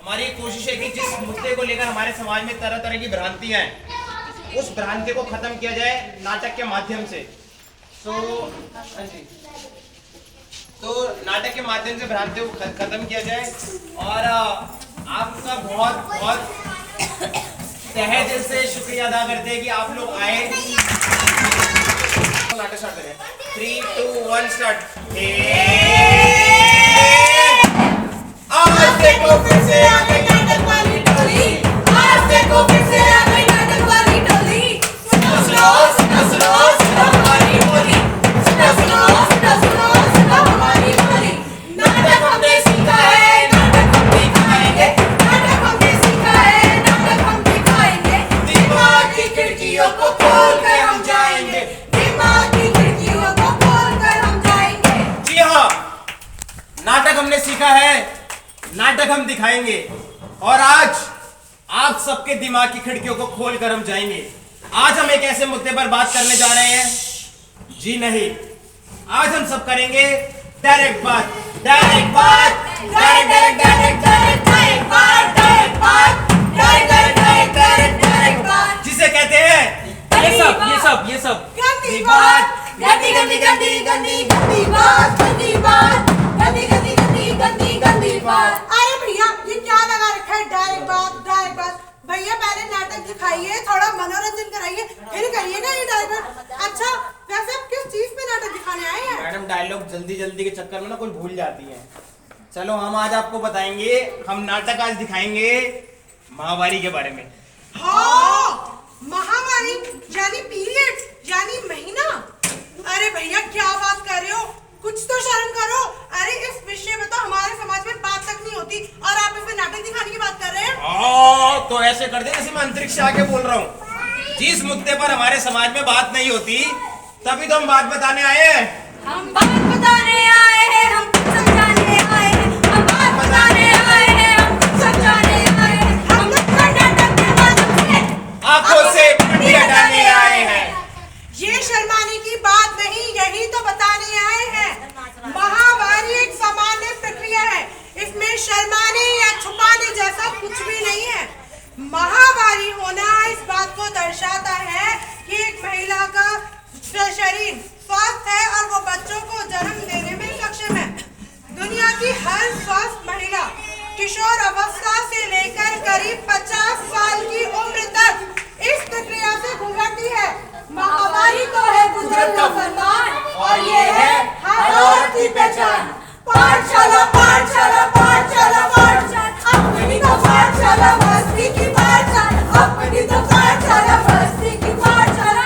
हमारी कोशिश है कि जिस मुद्दे को लेकर हमारे समाज में तरह तरह की भ्रांतियां हैं, उस भ्रांति को खत्म किया जाए नाटक के माध्यम से। तो नाटक के माध्यम से भ्रांति को खत्म किया जाए। और आपका बहुत बहुत तहे दिल से शुक्रिया अदा करते हैं कि आप लोग आए। नाटक स्टार्ट करें। 3, 2, 1 स्टार्ट। आज देखो फिर से आ गई नाटक वाली टोली, आज देखो फिर से आ गई नाटक वाली टोली। सुनो सुनो सुनो सुनो सुनो हमारी बोली, सुनो सुनो सुनो सुनो सुनो हमारी बोली। नाटक हमने सीखा है, नाटक हम दिखाएंगे, नाटक हमने सीखा है, नाटक हम दिखाएंगे। दिमाग की खिड़कियों को खोल कर हम जाएंगे, दिमाग की खिड़कियों को खोल कर हम जाएंगे। जी हाँ, नाटक हमने सीखा है, नाटक हम दिखाएंगे। और आज आप सबके दिमाग की खिड़कियों को खोलकर हम जाएंगे। आज हम एक ऐसे मुद्दे पर बात करने जा रहे हैं, जी नहीं, आज हम सब करेंगे डायरेक्ट बात, डायरेक्ट बात, direct direct direct direct direct बात, डायरेक्ट बात, direct direct direct direct direct बात, जिसे कहते हैं ये सब गंदी बात, गंदी गंदी गंदी गंदी गंदी बात, गंदी बात, गंदी गंदी गंदी गंदी गंदी बात। अरे भैया ये क्या लगा रखा है डायरेक्ट बात, डायरेक्ट बात। भैया पहले नाटक दिखाइए, थोड़ा मनोरंजन कराइए, फिर करिए ना ये डायरेक्ट। अच्छा वैसे आप किस चीज पे नाटक दिखाने आए हैं? मैडम डायलॉग जल्दी जल्दी के चक्कर में ना कोई भूल जाती है। चलो हम आज आपको बताएंगे, हम नाटक आज दिखाएंगे महामारी के बारे में। हाँ, महामारी यानी पीरियड यानी महीना। अरे भैया क्या बात कर रहे हो, कुछ तो शर्म करो। अरे इस विषय में तो हमारे समाज में बात तक नहीं होती और आप इसमें नाटक दिखाने की बात कर रहे हैं। तो ऐसे कर दे जैसे मैं अंतरिक्ष से आके बोल रहा हूँ। जिस मुद्दे पर हमारे समाज में बात नहीं होती, तभी तो हम बात बताने आए हैं। हम बात बताने आए हैं, हम समझाने आए हैं, हम बात बताने आए हैं, हम समझाने आए हैं, हम नाटक के माध्यम से आंखों से पट्टी हटाने आए हैं। ये शर्माने की बात नहीं, यही तो बताने आए हैं। महामारी एक सामान्य प्रक्रिया है, इसमें शर्माने या छुपाने जैसा कुछ भी नहीं है। महामारी होना इस बात को दर्शाता है कि एक महिला का शरीर स्वस्थ है और वो बच्चों को जन्म देने में सक्षम है। दुनिया की हर स्वस्थ महिला किशोर अवस्था से लेकर करीब 50 साल की उम्र तक इस प्रक्रिया से गुजरती है। महामारी तो है कुदरत का फरमान और ये है हर औरत की पहचान। पाठशाला पाठशाला पाठशाला पाठशाला, अपनी तो पाठशाला मस्ती की पाठशाला, अपनी तो पाठशाला मस्ती की पाठशाला।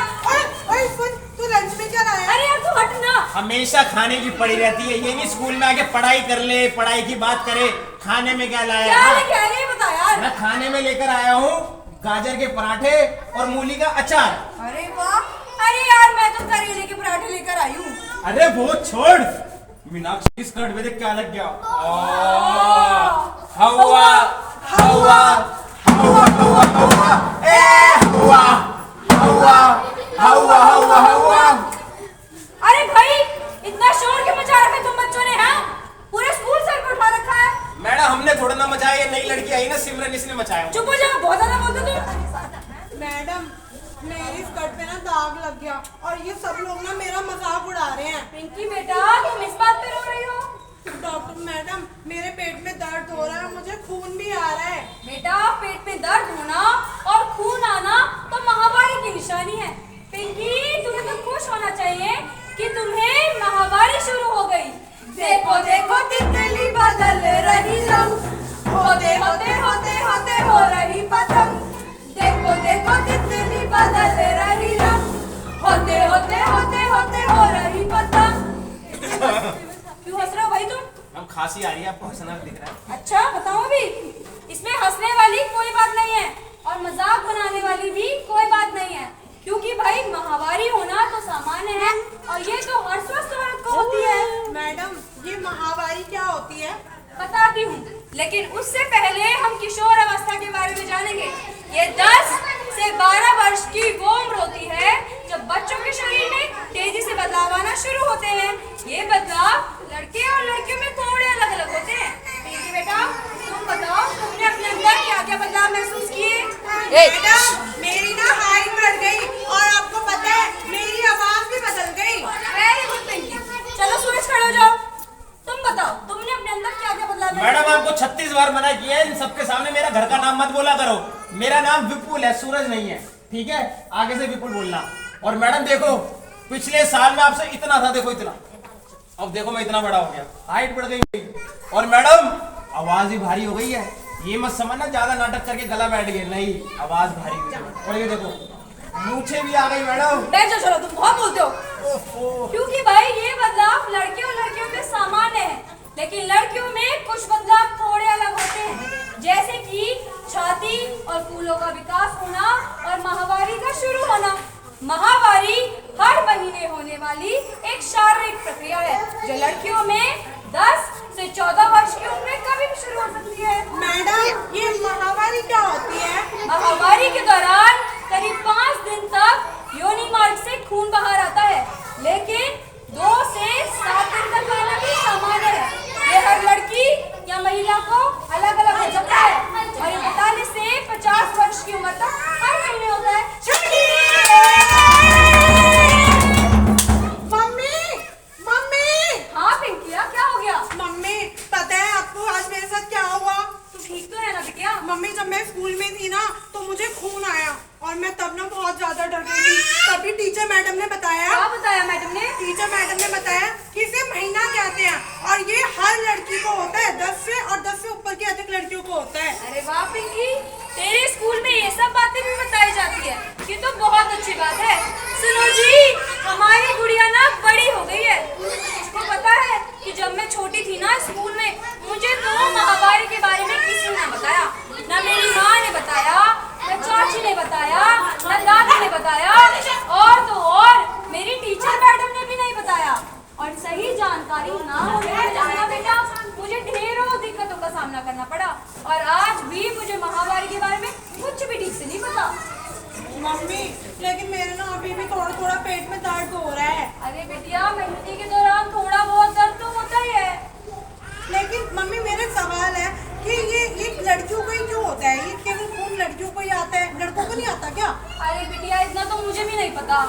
ओए सुन, तू लंच में क्या लाया? अरे यार तू हट ना। हमेशा खाने की पड़ी रहती है, ये नहीं स्कूल में आके पढ़ाई कर ले, पढ़ाई की बात करे। खाने में क्या लाया? क्या लेके आ रही है बता यार। मैं खाने में लेकर आया हूँ गाजर के पराठे और मूली का अचार। अरे वाह, अरे यार मैं तो करेले के पराठे लेकर आई हूँ। अरे वो छोड़, मीनाक्षी स्कर्ट में देख क्या लग गया। हवा हवा हवा हवा हवा ए हवा हवा हवा हवा हवा। अरे भाई इतना शोर क्यों मचा रखा है तुम बच्चों ने? हाँ, पूरे स्कूल सर पर उठा रखा है। मैडम हमने थोड़ा ना मचाया, ये नई लड़की आई ना सिमरन, इसने मचाया। चुप हो जाओ, बहुत ज्यादा बोलते तुम। मैडम मेरी स्कर्ट पे ना दाग लग गया और ये सब लोग ना मेरा मजाक उड़ा रहे हैं। पिंकी बेटा तुम इस बात पे रो रही हो? डॉक्टर मैडम मेरे पेट में दर्द हो रहा है, मुझे खून भी आ रहा है। बेटा पेट में दर्द होना और खून आना तो महामारी की निशानी है। पिंकी तुम्हें तो खुश होना चाहिए कि तुम्हें महामारी शुरू हो गई। देखो देखो तितली बदल रही रंग, होते होते होते होते हो रही पतंग। देखो देखो तितली बदल रही रंग, होते होते होते होते हो रही पतंग। क्यों हंस रहे हो भाई तुम? अब खांसी आ रही है, आपको हंसना दिख रहा है। अच्छा बताओ भी, इसमें हंसने वाली कोई बात नहीं है और मजाक बनाने वाली भी कोई बात नहीं है, क्योंकि भाई महामारी होना तो सामान्य है और ये तो हर स्वस्थ औरत को होती है। मैडम ये महामारी क्या होती है? बताती हूँ, लेकिन उससे पहले हम किशोर अवस्था के बारे में जानेंगे। ये 10 से 12 वर्ष की वो उम्र होती है जब बच्चों के शरीर में तेजी से बदलाव आना शुरू होते हैं। ये बदलाव लड़के और लड़कियों में थोड़े अलग अलग होते हैं। पिंकी बेटा तुम बताओ, तुमने मैडम मेरी ना हाइट बढ़ गई और आपको पता है मेरी आवाज भी बदल गई। Very good Pinky. चलो सूरज खड़े हो जाओ। तुम बताओ तुमने अपने अंदर क्या क्या बदलाव लाए? मैडम आपको 36 बार मना किया है इन सबके सामने मेरा घर का नाम मत बोला करो। मेरा नाम विपुल है, सूरज नहीं है, ठीक है? आगे से विपुल बोलना। और मैडम देखो पिछले साल में आपसे इतना था, देखो इतना, अब देखो मैं इतना बड़ा हो गया, हाइट बढ़ गई। और मैडम आवाज भी भारी हो गई है, ये मत समझना ज्यादा नाटक करके गला बैठ गया, नहीं, आवाज भारी हुई है। और ये देखो मूछें भी आ गई मैडम। बैठ जाओ, चलो तुम बहुत बोलते हो। क्योंकि भाई ये बदलाव लड़कियों में सामान्य है, लेकिन लड़कियों में कुछ बदलाव थोड़े अलग होते हैं, जैसे कि छाती और फूलों का विकास होना और माहवारी का शुरू होना। माहवारी हर महीने होने वाली एक शारीरिक प्रक्रिया है जो लड़कियों में 10 से 14 वर्ष की उम्र में कभी भी शुरू हो सकती है। मैडम ये महावारी क्या होती है? माहवारी के दौरान करीब 5 दिन तक योनि मार्ग से खून बाहर आता है, लेकिन 2 से 7 दिन तक आना भी सामान्य है। ये हर लड़की या महिला को अलग अलग हो सकता है और ये 45 से 50 वर्ष की उम्र तक हर महीने होता है। हाँ पिंकिया, क्या हो गया? मम्मी पता है आपको आज मेरे साथ क्या हुआ? तू ठीक तो है ना बिटिया? मम्मी जब मैं स्कूल में थी ना तो मुझे खून आया और मैं तब ना बहुत ज्यादा डर गई थी। तभी टीचर मैडम ने बताया। क्या बताया मैडम ने? टीचर मैडम ने बताया कि इसे महीना कहते हैं और ये हर लड़की को होता है, 10 से और 10 से ऊपर की अधिक लड़कियों को होता है। अरे वाह पिंकी, तेरे स्कूल में ये सब बातें भी बताई जाती है, ये तो बहुत अच्छी बात है। सुनो जी, हमारी गुड़िया ना बड़ी हो गई है। इसको पता है कि जब मैं छोटी थी ना स्कूल में, मुझे तो माहवारी के बारे में किसी ने बताया, ना मेरी माँ ने बताया, न चाची ने बताया, न दादी ने बताया, और तो और मेरी टीचर मैडम ने भी नहीं बताया। और सही जानकारी ना होने की वजह से ना बेटा मुझे ढेरों दिक्कतों का सामना करना पड़ा और आज भी मुझे माहवारी के बारे में कुछ भी ठीक से नहीं पता। मम्मी लेकिन मेरे ना अभी भी थोड़ा थोड़ा पेट में दर्द हो रहा है। अरे बेटिया, महीने के दौरान थोड़ा बहुत दर्द तो होता ही है। लेकिन मम्मी मेरा सवाल है कि ये लड़कियों को ही क्यों होता है? ये केवल खून लड़कियों को ही आता है, लड़कों को नहीं आता क्या? अरे बेटिया, इतना तो मुझे भी नहीं पता।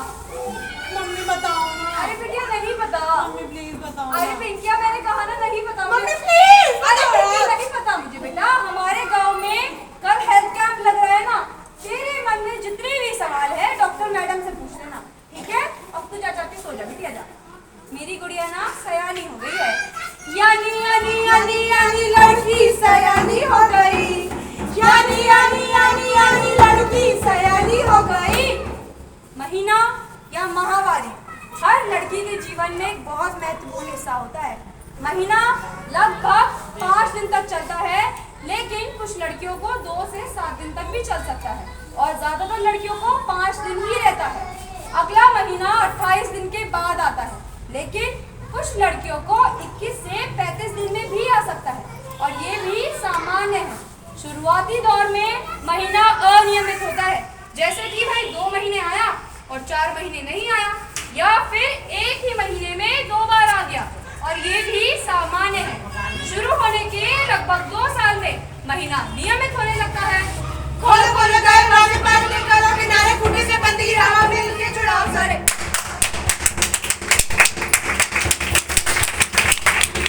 मम्मी बताओ ना। अरे बेटिया नहीं पता। मम्मी प्लीज बताओ अरे ना। पिंकिया, मैंने कहा ना नहीं पता मुझे। Mummy please. अरे पिंकी, नहीं पता मुझे बेटा। हमारे गांव में कल हेल्थ कैंप लग रहा है ना, तेरे मन में जितने भी सवाल है डॉक्टर मैडम से पूछ लेना, ठीक है? अब तू जा जाके सो जा बिटिया, जा। मेरी गुड़िया ना सयानी हो गई है। यानी यानी यानी यानी लड़की सयानी हो गई। यानी यानी यानी यानी लड़की सयानी हो गई। महीना या माहवारी हर लड़की के जीवन में एक बहुत महत्वपूर्ण हिस्सा होता है। महीना लगभग 5 दिन तक चलता है, लेकिन कुछ लड़कियों को 2 से 7 दिन तक भी चल सकता है और ज्यादातर लड़कियों को 5 दिन ही रहता है। अगला महीना 28 दिन के बाद आता है, लेकिन कुछ लड़कियों को 21 से 35 दिन में भी आ सकता है और ये भी सामान्य है। शुरुआती दौर में महीना अनियमित होता है, जैसे कि भाई 2 महीने आया और 4 महीने नहीं आया, या फिर एक ही महीने में 2 बार आ गया, और ये भी सामान्य है। शुरू होने के लगभग 2 साल में महीना नियमित होने लगता है। खोलो खोलो दरवाजे पर्दे करो किनारे, खूंटी से बंदी हवा मिल के छुड़ाओ सारे।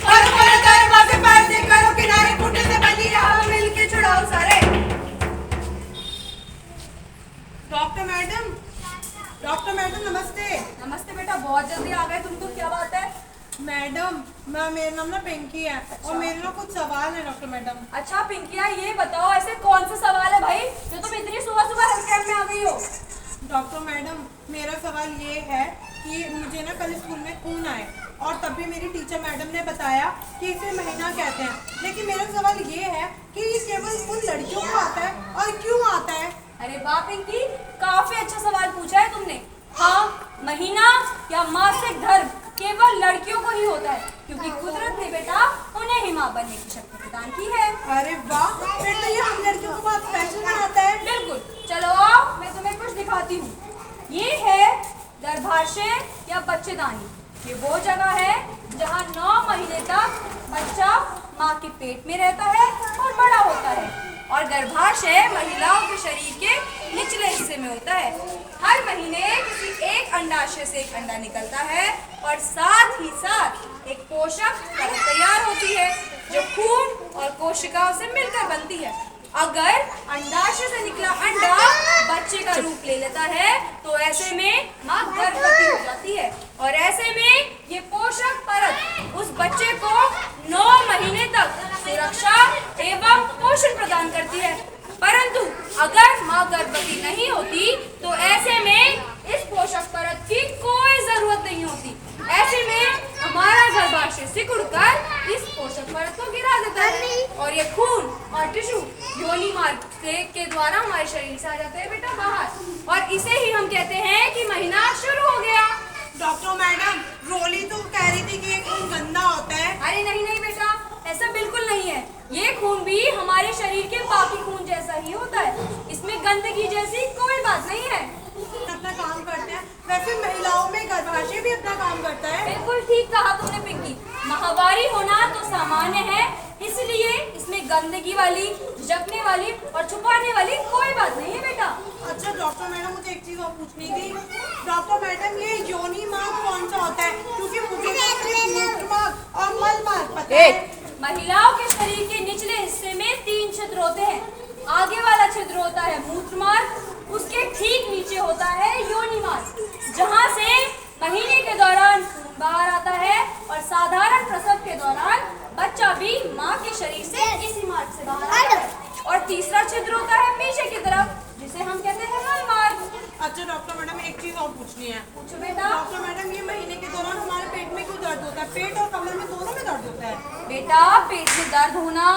खोलो खोलो दरवाजे पर्दे करो किनारे, खूंटी से बंदी हवा मिल के छुड़ाओ सारे। डॉक्टर मैडम नमस्ते। नमस्ते बेटा, बहुत जल्दी आ गए तुम तो, क्या बात है? मैडम मेरा नाम ना पिंकी है। अच्छा। और मेरे ना कुछ सवाल है डॉक्टर मैडम। अच्छा पिंकिया, ये बताओ ऐसे कौन सा सवाल है भाई जो तुम इतनी सुबह सुबह हेल्थ कैंप में आ गई हो? डॉक्टर मैडम मेरा सवाल ये है कि मुझे ना कल स्कूल में खून आए और तभी मेरी टीचर मैडम ने बताया कि इसे महीना कहते हैं, लेकिन मेरा सवाल ये है कि ये केवल उन लड़कियों को आता है और क्यों आता है? अरे वाह पिंकी, काफी अच्छा सवाल पूछा है तुमने। हाँ, महीना या मासिक धर्म केवल लड़कियों को ही होता है, क्योंकि कुदरत ने बेटा उन्हें ही माँ बनने की शक्ति प्रदान की है। अरे वाह, फिर तो ये हम लड़कियों को बहुत स्पेशल बनाता है। बिल्कुल, चलो आओ मैं तुम्हें कुछ दिखाती हूँ। ये है गर्भाशय या बच्चेदानी। ये वो जगह है जहाँ 9 महीने तक बच्चा माँ के पेट में रहता है और बड़ा होता है। और गर्भाशय महिलाओं के शरीर के निचले हिस्से में होता है। हर महीने किसी एक अंडाशय से एक अंडा निकलता है और साथ ही साथ एक पोषक परत तैयार होती है जो खून और कोशिकाओं से मिलकर बनती है। अगर अंडाशय से निकला अंडा बच्चे का रूप ले लेता है तो ऐसे में मां गर्भवती हो जाती है और ऐसे में ये पोषक परत उस बच्चे को 9 महीने तक सुरक्षा एवं पोषण प्रदान करती है। परंतु अगर मां गर्भवती नहीं होती तो ऐसे में इस पोषक परत की कोई जरूरत नहीं होती। ऐसे में हमारा गर्भाशय सिकुड़कर इस पोषक परत को गिरा देता है और ये खून और टिश्यू योनि मार्ग के द्वारा हमारे शरीर से आ जाते हैं बेटा बाहर और इसे ही हम कहते हैं कि महीना शुरू हो गया। डॉक्टर मैडम, रोली तो कह रही थी कि ये खून गंदा होता है। अरे नहीं नहीं बेटा, ऐसा बिल्कुल नहीं है। ये खून भी हमारे शरीर के बाकी खून जैसा ही होता है। इसमें गंदगी जैसी कोई बात नहीं है। अपना काम करते हैं। वैसे महिलाओं में गर्भाशय भी अपना काम करता है। बिल्कुल ठीक कहा तुमने पिंकी। माहवारी होना तो सामान्य है, इसलिए इसमें गंदगी वाली, झपकने वाली और छुपाने वाली कोई बात नहीं है बेटा। अच्छा डॉक्टर मैडम, मुझे एक चीज और पूछनी थी। डॉक्टर मैडम, ये योनि मार्ग कौन सा होता है? क्योंकि मुझे मूत्र मार्ग और मल मार्ग पता है। महिलाओं के शरीर के निचले हिस्से में 3 छिद्र होते हैं। आगे वाला छिद्र होता है मूत्र मार्ग, उसके ठीक नीचे होता है योनि मार्ग, जहाँ से महीने के दौरान खून बाहर आता है और साधारण प्रसव के दौरान बच्चा भी माँ के शरीर से इसी मार्ग से बाहर आता है। और तीसरा छिद्र होता है पीछे की तरफ, जिसे हम कहते हैं मल मार्ग। अच्छा डॉक्टर मैडम, एक चीज और पूछनी है। पूछो बेटा। डॉक्टर मैडम, ये महीने के दौरान हमारे पेट में क्यों दर्द होता है? पेट और कमर में दोनों में दर्द होता है। बेटा, पेट में दर्द होना,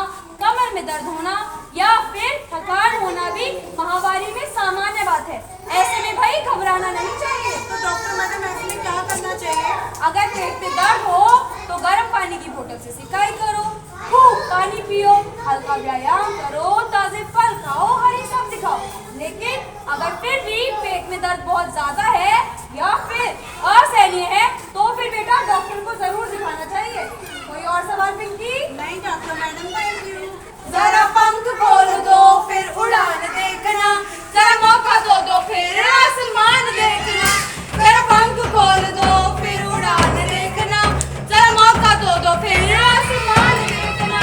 कमर में दर्द होना या फिर थकान होना भी माहवारी में सामान्य बात है। ऐसे में भाई घबराना नहीं चाहिए। तो डॉक्टर मैडम, ऐसे में क्या करना चाहिए? अगर पेट में दर्द हो तो गर्म पानी की बोतल से सिकाई करो, खूब पानी पियो, हल्का व्यायाम करो, ताजे फल खाओ, हरी सब्जी खाओ। लेकिन अगर फिर भी पेट में दर्द बहुत ज्यादा है या फिर असहनीय है तो फिर बेटा डॉक्टर को जरूर दिखाना चाहिए। कोई और सवाल पिंकी? नहीं डॉक्टर मैडम, थैंक यू। जरा पंख खोल दो फिर उड़ान देखना, जरा मौका दो फिर आसमान देखना। जरा पंख खोल दो फिर उड़ान देखना, जरा मौका दो फिर आसमान देखना।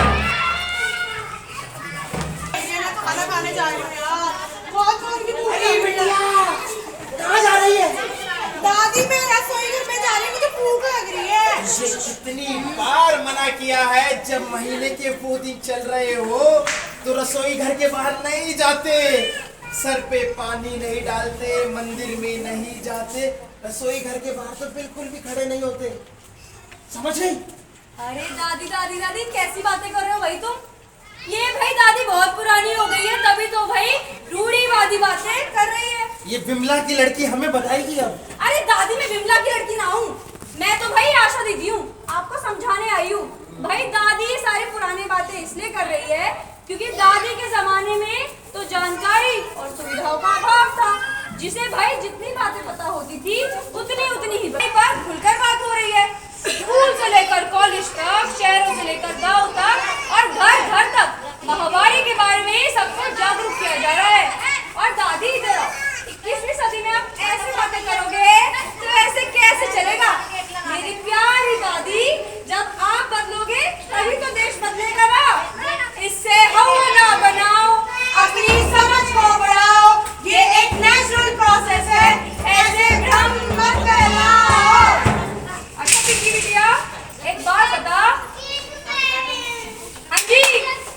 मैं तो खाना खाने जा रही हूँ यार, बहुत जोर की भूख लगी बेटा। कहाँ जा रही है? दादी, मैं रसोई घर में जा रही हूँ, मुझे भूख लग रही है। ये कितनी बार मना किया है, जब महीने के 4 दिन चल रहे हो तो रसोई घर के बाहर नहीं जाते, सर पे पानी नहीं डालते, मंदिर में नहीं जाते, रसोई घर के बाहर तो बिल्कुल भी खड़े नहीं होते। समझ गई? अरे दादी दादी दादी, कैसी बातें कर रहे हो भाई तुम? ये भाई दादी बहुत पुरानी हो गई है, तभी तो भाई रूढ़िवादी बातें कर रही है। ये विमला की लड़की हमें बताएगी अब। अरे दादी, मैं विमला की लड़की ना हूँ, मैं तो भाई आशा दीदी हूँ, आपको समझाने आई हूँ। भाई दादी ये सारी पुरानी बातें इसलिए कर रही है क्योंकि दादी के जमाने में तो जानकारी और सुविधाओं का अभाव था, जिसे भाई जितनी बातें पता होती थी उतनी ही पर खुलकर बात हो रही है। स्कूल से लेकर कॉलेज तक, शहरों से लेकर गांव तक और घर घर तक माहवारी के बारे में सबको जागरूक किया जा रहा है। और दादी इधर आओ, 21वीं सदी में आप ऐसी बातें करोगे तो ऐसे कैसे चलेगा? मेरी प्यारी दादी, जब आप बदलोगे तभी तो देश बदलेगा ना। इससे हवा ना बनाओ, अपनी समझ को बढ़ाओ, ये एक नेचुरल प्रोसेस है, ऐसे भ्रम मत फैलाओ। अच्छा पिंकी बिटिया, एक बात बता। हाँ जी,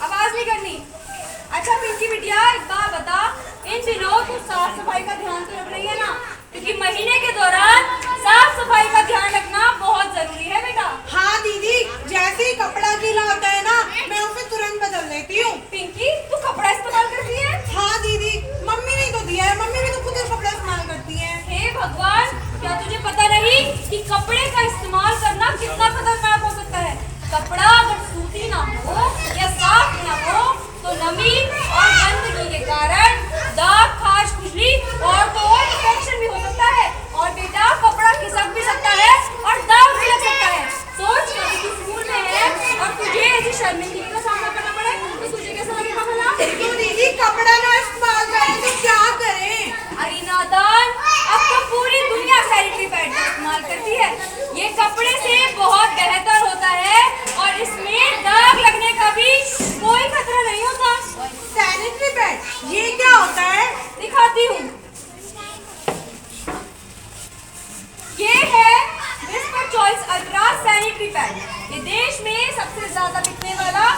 आवाज नहीं करनी। अच्छा पिंकी बिटिया, एक बात बता, इन दिनों तू साफ सफाई का ध्यान तो रख रही है ना? क्योंकि महीने के दौरान साफ सफाई का ध्यान रखना बहुत जरूरी है बेटा। हाँ दीदी, जैसे ही कपड़ा गीला होता है ना, मैं उसे तुरंत बदल लेती हूँ। पिंकी, तू कपड़ा इस्तेमाल करती है? हाँ दीदी, मम्मी ने तो दिया है, मम्मी भी तो खुद कपड़ा इस्तेमाल करती है। हे भगवान, क्या तुझे पता नहीं कि कपड़े का इस्तेमाल करना कितना खतरनाक हो सकता है? कपड़ा अगर सूती ना हो या साफ ना हो तो नमी और गंदगी के कारण दाग, खाज, खुजली और तो और इन्फेक्शन भी हो सकता है। और बेटा कपड़ा खिसक भी सकता है और दाग भी लग सकता है। सोच, कभी तू स्कूल में है और तुझे ऐसी शर्मिंदगी का सामना करना पड़े तो तुझे कैसा लगेगा भला? सैनिटरी पैड ये देश में सबसे ज्यादा बिकने वाला